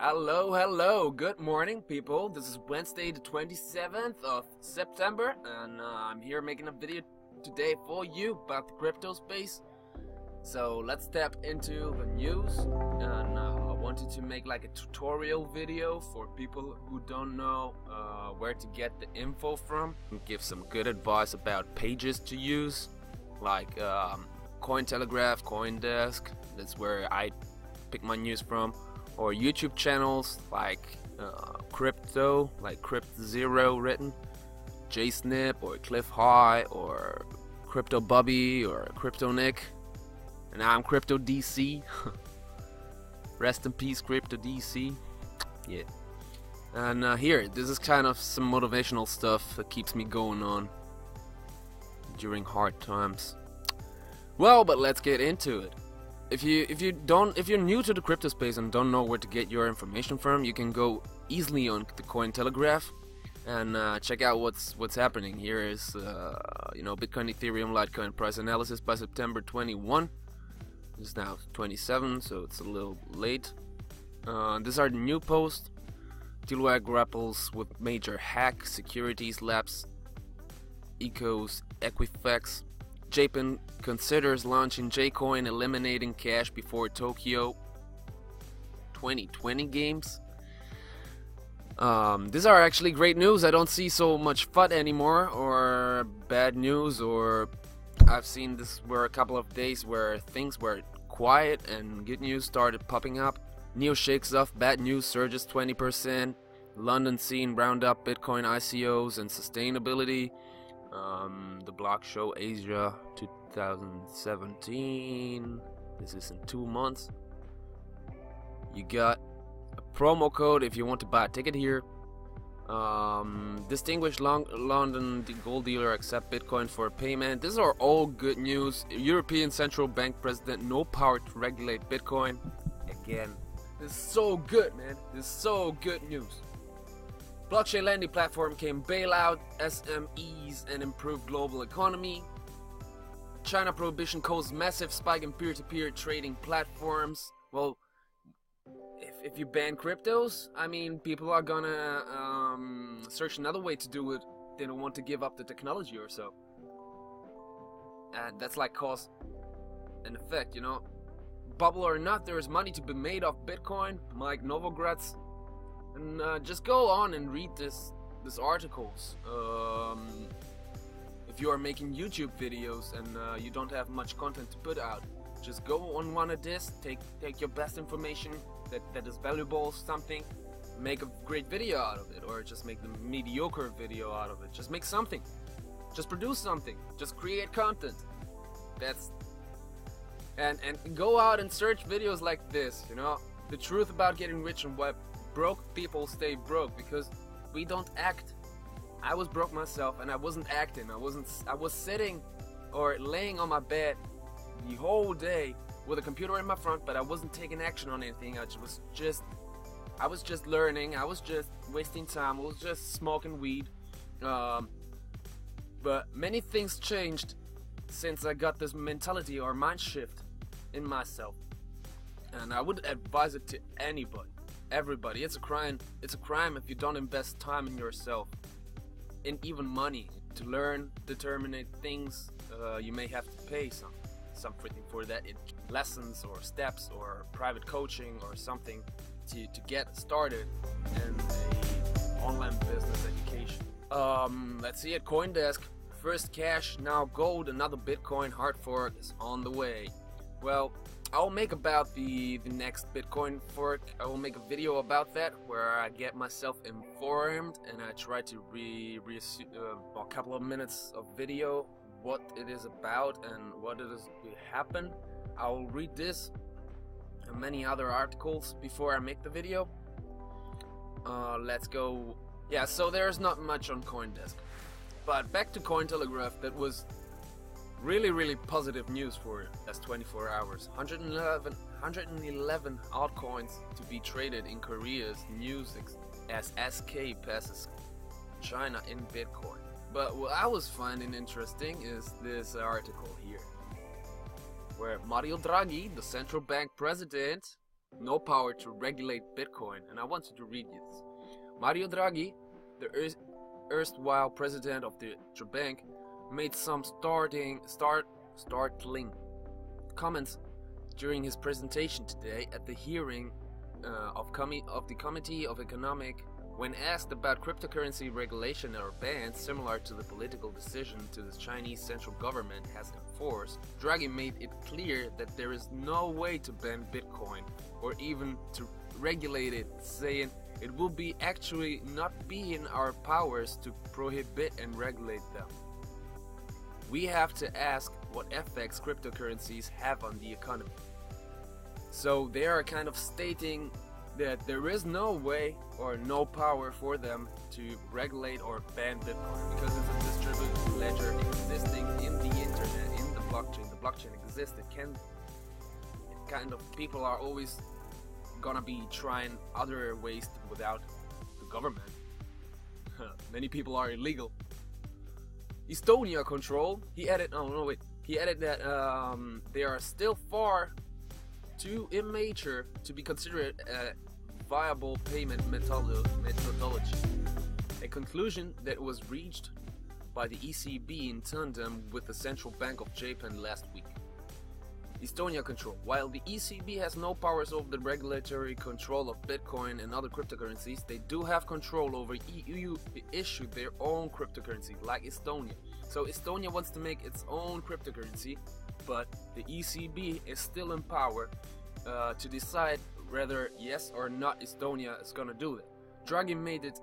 Hello, good morning people. This is Wednesday the 27th of September and I'm here making a video today for you about the Cryptospace. So let's step into the news, and I wanted to make like a tutorial video for people who don't know where to get the info from, and give some good advice about pages to use like Cointelegraph, CoinDesk, that's where I pick my news from, or YouTube channels like Crypto, like Crypt0 written, JSnip or Cliff High or Crypto Bubby or Crypto Nick, and I'm Crypto DC. Rest in peace, Crypto DC. Yeah. And here, this is kind of some motivational stuff that keeps me going on during hard times. Well, but let's get into it. If you're new to the Cryptospace and don't know where to get your information from, you can go easily on the Cointelegraph and check out what's happening. Here is Bitcoin, Ethereum, Litecoin price analysis by September 21. It's now 27, so it's a little late. These are the new posts. Dealwag grapples with major hack, securities lapse, Ecos, Equifax. Japan considers launching Jcoin, eliminating cash before Tokyo 2020 games. These are actually great news. I don't see so much FUD anymore, or bad news, or I've seen this were a couple of days where things were quiet and good news started popping up. Neo shakes off bad news, surges 20%. London scene round up Bitcoin ICOs and sustainability. The block show Asia 2017. This is in 2 months. You got a promo code if you want to buy a ticket here. Distinguished London gold dealer accept Bitcoin for payment. These are all good news. European Central Bank President no power to regulate Bitcoin. Again, this is so good, man. This is so good news. Blockchain lending platform can bail out SMEs and improve global economy. China prohibition causes massive spike in peer-to-peer trading platforms. Well, if you ban cryptos, I mean, people are gonna search another way to do it. They don't want to give up the technology or so. And that's like cause and effect, you know. Bubble or not, there is money to be made off Bitcoin. Mike Novogratz. And just go on and read this articles. If you are making YouTube videos and you don't have much content to put out, just go on one of this, take your best information that is valuable, something, make a great video out of it, or just make the mediocre video out of it. Just make something. Just produce something. Just create content. And go out and search videos like this, you know, the truth about getting rich and why broke people stay broke, because we don't act. I was broke myself and I wasn't acting. I was sitting or laying on my bed the whole day with a computer in my front, but I wasn't taking action on anything. I was just learning. I was just wasting time. I was just smoking weed. But many things changed since I got this mentality or mind shift in myself, and I would advise it to anybody. Everybody. It's a crime. It's a crime if you don't invest time in yourself, and even money to learn, determine things. You may have to pay something for that, lessons or steps or private coaching or something to get started in a online business education. Let's see at CoinDesk. First cash, now gold. Another Bitcoin hard fork is on the way. Well, I'll make about the next Bitcoin fork. I will make a video about that where I get myself informed and I try to a couple of minutes of video what it is about and what it is to happen. I will read this and many other articles before I make the video. Let's go. Yeah, so there's not much on CoinDesk, but back to Cointelegraph. That was really positive news for last 24 hours. 111 altcoins to be traded in Korea's news as SK passes China in Bitcoin. But what I was finding interesting is this article here, where Mario Draghi, the central bank president, no power to regulate Bitcoin. And I wanted to read you this. Mario Draghi, the erstwhile president of the bank, made some startling comments during his presentation today at the hearing of the Committee of Economic. When asked about cryptocurrency regulation or bans similar to the political decision to the Chinese central government has enforced, Draghi made it clear that there is no way to ban Bitcoin or even to regulate it, saying it will be actually not be in our powers to prohibit and regulate them. We have to ask what effects cryptocurrencies have on the economy. So they are kind of stating that there is no way or no power for them to regulate or ban Bitcoin because it's a distributed ledger existing in the internet, in the blockchain. The blockchain exists. People are always gonna be trying other ways without the government. Many people are illegal. Estonia control. He added that they are still far too immature to be considered a viable payment methodology. A conclusion that was reached by the ECB in tandem with the Central Bank of Japan last week. Estonia control. While the ECB has no powers over the regulatory control of Bitcoin and other cryptocurrencies, they do have control over EU issue their own cryptocurrency, like Estonia. So Estonia wants to make its own cryptocurrency, but the ECB is still in power to decide whether yes or not Estonia is gonna do that. Draghi made it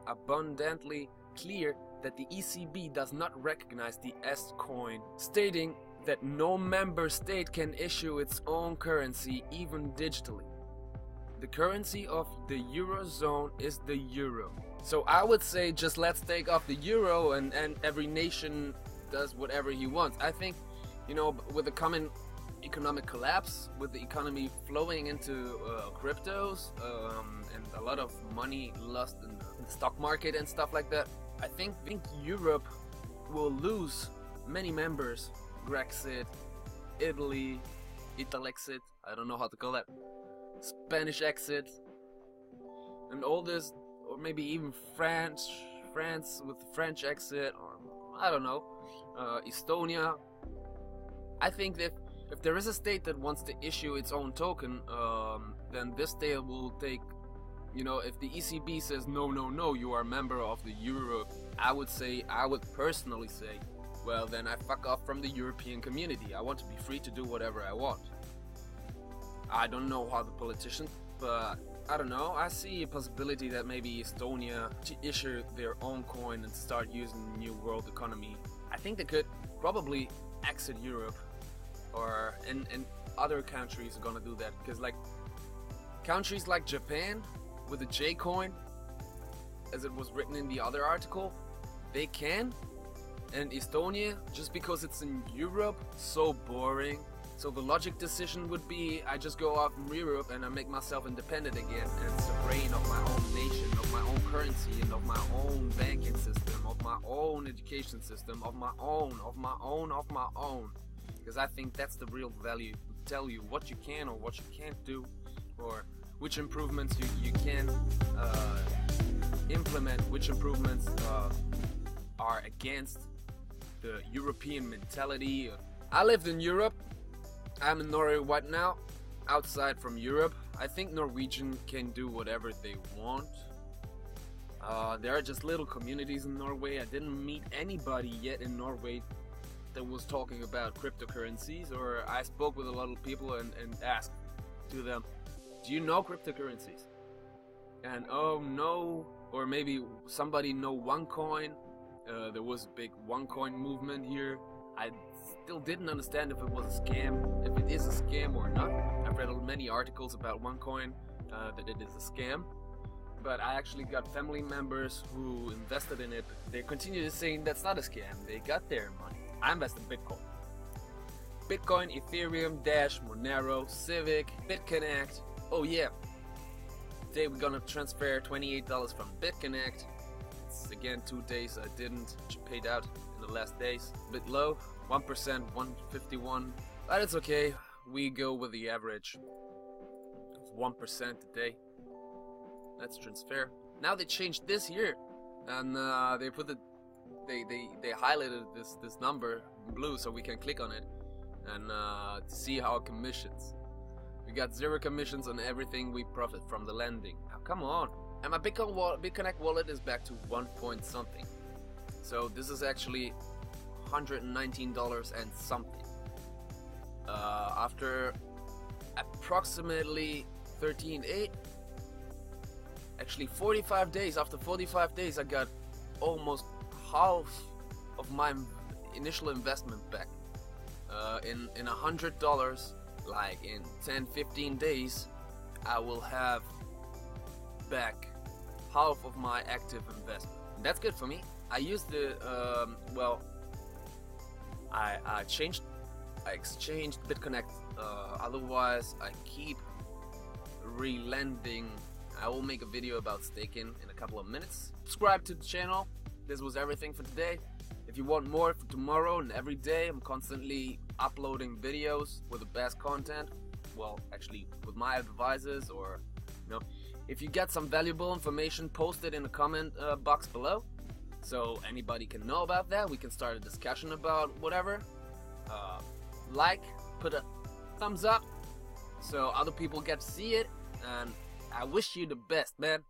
abundantly clear that the ECB does not recognize the S-coin, stating that no member state can issue its own currency, even digitally. The currency of the Eurozone is the euro. So I would say just let's take off the euro and every nation does whatever he wants. I think, you know, with the coming economic collapse, with the economy flowing into cryptos and a lot of money lost in the stock market and stuff like that, I think Europe will lose many members. Grexit, Italy, Italexit, I don't know how to call that, Spanish exit, and all this, or maybe even France with the French exit, or I don't know, Estonia. I think that if there is a state that wants to issue its own token, then this state will take, you know, if the ECB says no, you are a member of the euro, I would personally say, well, then I fuck off from the European community. I want to be free to do whatever I want. I don't know how the politicians, but I don't know. I see a possibility that maybe Estonia to issue their own coin and start using the new world economy. I think they could probably exit Europe, or and other countries are gonna do that, because like countries like Japan with the J coin, as it was written in the other article, they can. And Estonia, just because it's in Europe, so boring. So the logic decision would be, I just go out from Europe and I make myself independent again, and sovereign of my own nation, of my own currency, and of my own banking system, of my own education system, of my own. Because I think that's the real value, to tell you what you can or what you can't do, or which improvements you can implement, which improvements are against the European mentality. I lived in Europe. I'm in Norway right now, outside from Europe. I think Norwegian can do whatever they want. There are just little communities in Norway. I didn't meet anybody yet in Norway that was talking about cryptocurrencies, or I spoke with a lot of people and asked to them, do you know cryptocurrencies? And oh no, or maybe somebody know OneCoin. There was a big OneCoin movement here. I still didn't understand if it was a scam, if it is a scam or not. I've read many articles about OneCoin that it is a scam, but I actually got family members who invested in it. They continue to saying that's not a scam. They got their money. I invested in Bitcoin. Bitcoin, Ethereum, Dash, Monero, Civic, BitConnect. Oh yeah. Today we're gonna transfer $28 from BitConnect. Again, 2 days I didn't, paid out in the last days. A bit low, 1%, 151, but it's okay. We go with the average. 1% today. Let's transfer. Now they changed this here, and they put the they highlighted this number in blue so we can click on it and see our commissions. We got 0 commissions on everything we profit from the lending. Now come on. And my BitConnect wallet is back to 1 point something. So this is actually $119 and something. After approximately 13.8, actually 45 days. After 45 days, I got almost half of my initial investment back. In $100, like in 10-15 days, I will have back half of my active investment. And that's good for me. I used the I exchanged BitConnect. Otherwise, I keep relending. I will make a video about staking in a couple of minutes. Subscribe to the channel. This was everything for today. If you want more for tomorrow and every day, I'm constantly uploading videos with the best content. Well, actually, with my advisors, or you know, if you get some valuable information, post it in the comment box below, so anybody can know about that. We can start a discussion about whatever. Put a thumbs up, so other people get to see it. And I wish you the best, man.